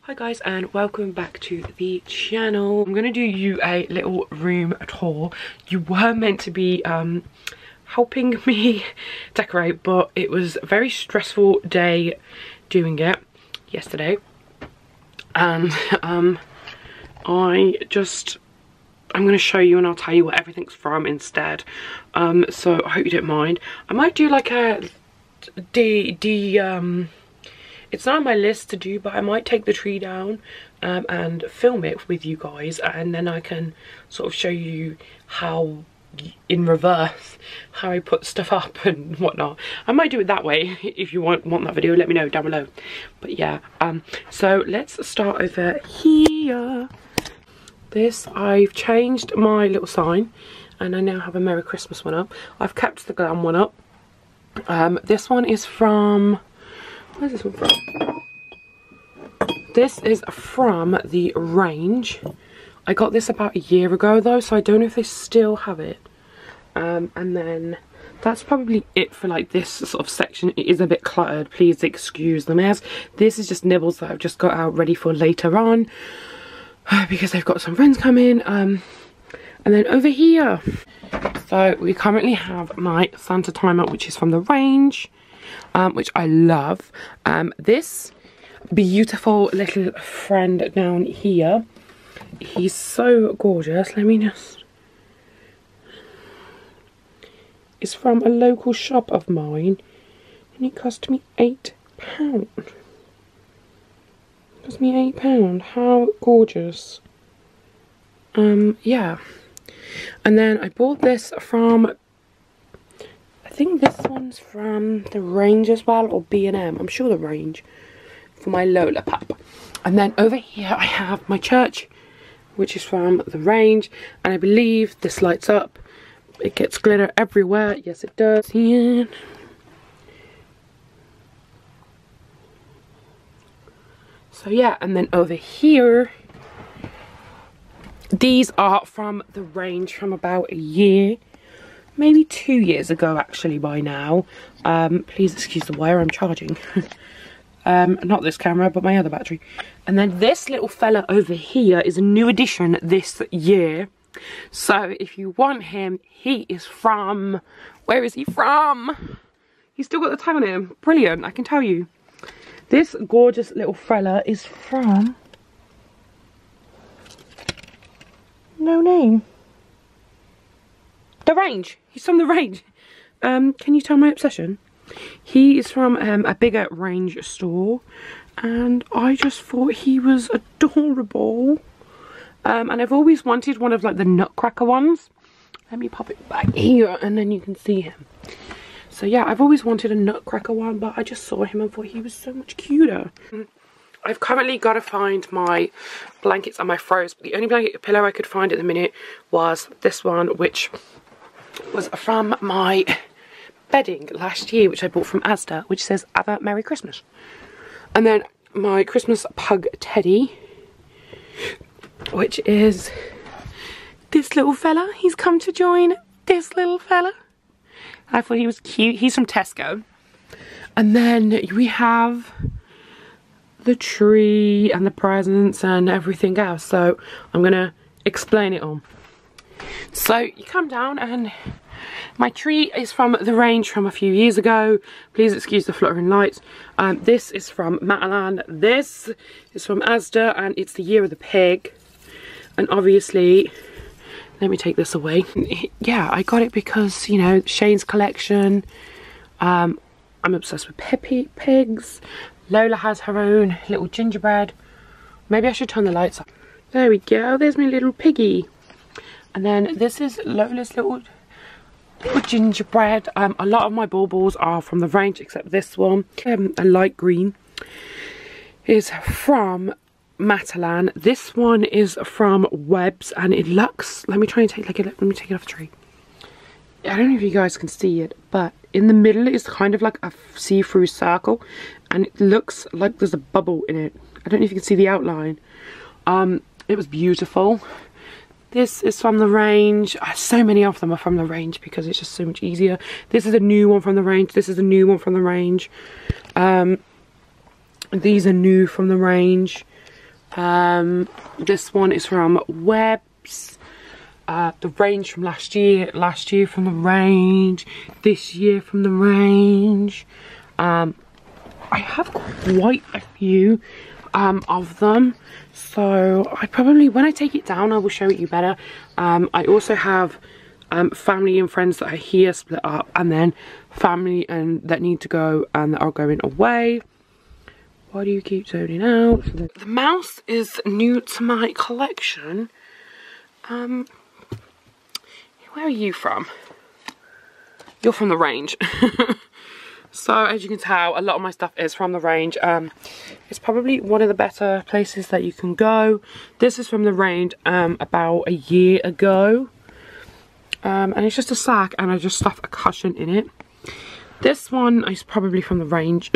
Hi guys, and welcome back to the channel. I'm gonna do you a little room tour. You were meant to be helping me decorate, but it was a very stressful day doing it yesterday, and I'm gonna show you and I'll tell you what everything's from instead. So I hope you don't mind. I might do like a it's not on my list to do, but I might take the tree down and film it with you guys, and then I can sort of show you how, in reverse, how I put stuff up and whatnot. I might do it that way. If you want that video, let me know down below. But yeah, so let's start over here. I've changed my little sign, and I now have a Merry Christmas one up. I've kept the glam one up. This one is from... Where's this one from? This is from the range. I got this about a year ago though, so I don't know if they still have it. And then that's probably it for like this sort of section. It is a bit cluttered, please excuse the mess. This is just nibbles that I've just got out ready for later on, because I've got some friends coming. And then over here, so we currently have my Santa timer, which is from the range. Which I love. This beautiful little friend down here, he's so gorgeous. Let me just... It's from a local shop of mine, and it cost me £8. It cost me £8. How gorgeous. Yeah. And then I bought this from... I think this one's from the range as well, or B&M. I'm sure the range, for my Lola Pup. And then over here I have my church, which is from the range, and I believe this lights up. It gets glitter everywhere. Yes, it does. Yeah. So yeah, and then over here, these are from the range from about a year. Maybe 2 years ago actually by now. Please excuse the wire I'm charging. Not this camera, but my other battery. And then this little fella over here is a new addition this year. So if you want him, he is from... Where is he from? He's still got the tag on him. Brilliant, I can tell you. This gorgeous little fella is from... No name. The range. He's from the range. Can you tell my obsession? He is from a bigger range store, and I just thought he was adorable. And I've always wanted one of like the Nutcracker ones. Let me pop it back here and then you can see him. So yeah, I've always wanted a Nutcracker one, but I just saw him and thought he was so much cuter. I've currently got to find my blankets and my throws, but the only blanket pillow I could find at the minute was this one, which was from my bedding last year, which I bought from Asda, which says "Have a Merry Christmas." And then my Christmas pug teddy, which is this little fella. He's come to join this little fella. I thought he was cute. He's from Tesco. And then we have the tree and the presents and everything else, so I'm gonna explain it all. So you come down, and my tree is from the range from a few years ago. Please excuse the fluttering lights. This is from Matalan. This is from Asda, and it's the year of the pig. And obviously, let me take this away. Yeah, I got it because, you know, Shane's collection. I'm obsessed with pigs. Lola has her own little gingerbread. Maybe I should turn the lights up. There we go. There's my little piggy. And then this is Lola's little gingerbread. A lot of my baubles are from the range except this one. A light green is from Matalan. This one is from Webb's, and it looks... Let me try and take let me take it off the tree. I don't know if you guys can see it, but in the middle is kind of like a see-through circle, and it looks like there's a bubble in it. I don't know if you can see the outline. It was beautiful. This is from the range. So many of them are from the range because it's just so much easier. This is a new one from the range. This is a new one from the range. These are new from the range. This one is from Webs. The range from last year from the range, this year from the range. I have quite a few of them, so I probably, when I take it down, I will show it you better. I also have family and friends that are here split up, and then family and that need to go and that are going away. Why do you keep zoning out? The mouse is new to my collection. Where are you from? You're from the range. So as you can tell, a lot of my stuff is from the range. It's probably one of the better places that you can go. This is from the range about a year ago. And it's just a sack, and I just stuff a cushion in it. This one is probably from the range.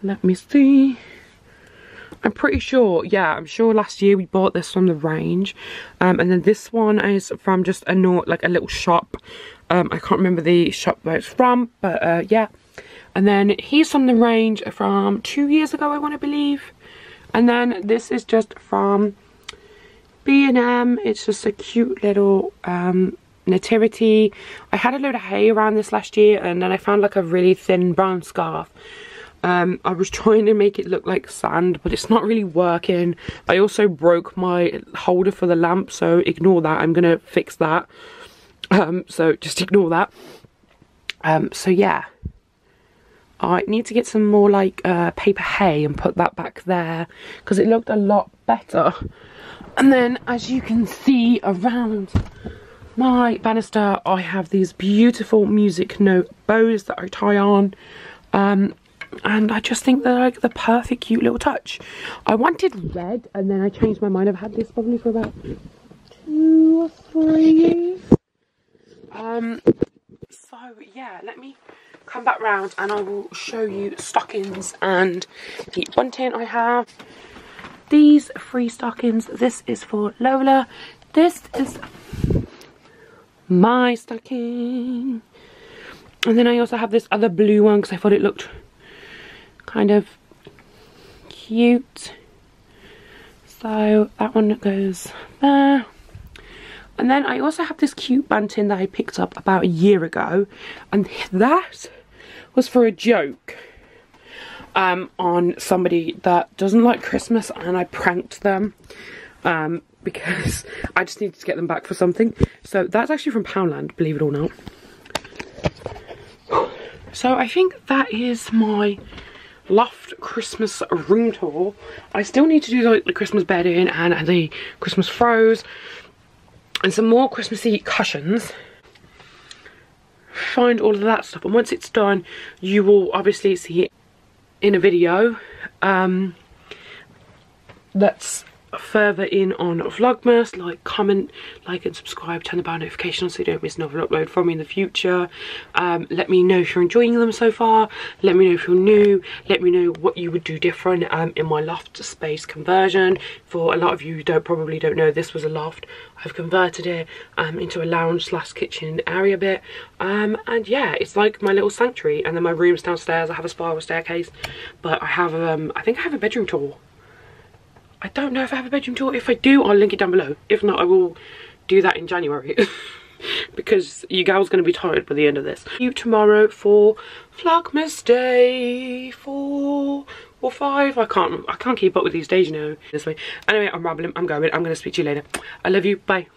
Let me see. I'm pretty sure, yeah, I'm sure last year we bought this from the range. And then this one is from just a little shop. I can't remember the shop where it's from, but yeah. And then he's from the range from 2 years ago, I want to believe. And then this is just from B&M. It's just a cute little nativity. I had a load of hay around this last year, and then I found like a really thin brown scarf. I was trying to make it look like sand, but it's not really working. I also broke my holder for the lamp, so ignore that. I'm gonna fix that. So just ignore that. So yeah, I need to get some more like paper hay and put that back there, because it looked a lot better. And then, as you can see around my banister, I have these beautiful music note bows that I tie on. And I just think they're like the perfect cute little touch. I wanted red, and then I changed my mind. I've had this probably for about 2 or 3 years. So yeah, let me come back round and I will show you stockings and the bunting I have. These 3 stockings. This is for Lola. This is my stocking. And then I also have this other blue one because I thought it looked kind of cute. So that one goes there. And then I also have this cute bunting that I picked up about a year ago, and that was for a joke on somebody that doesn't like Christmas, and I pranked them because I just needed to get them back for something. So that's actually from Poundland, believe it or not. So I think that is my loft Christmas room tour. I still need to do like the Christmas bedding and the Christmas throws and some more Christmassy cushions. Find all of that stuff, and once it's done you will obviously see it in a video that's further in on Vlogmas. Like, comment, like and subscribe, turn the bell notification so you don't miss another upload from me in the future. Let me know if you're enjoying them so far. Let me know if you're new. Let me know what you would do different in my loft space conversion. For a lot of you who probably don't know, this was a loft. I've converted it into a lounge / kitchen area bit, and yeah, it's like my little sanctuary. And then my room's downstairs. I have a spiral staircase, but I have I think I have a bedroom tour. I don't know if I have a bedroom tour. If I do, I'll link it down below. If not, I will do that in January because you guys going to be tired by the end of this. See you tomorrow for Vlogmas day 4 or 5. I can't keep up with these days, you know. This way. Anyway, I'm rambling. I'm going to speak to you later. I love you. Bye.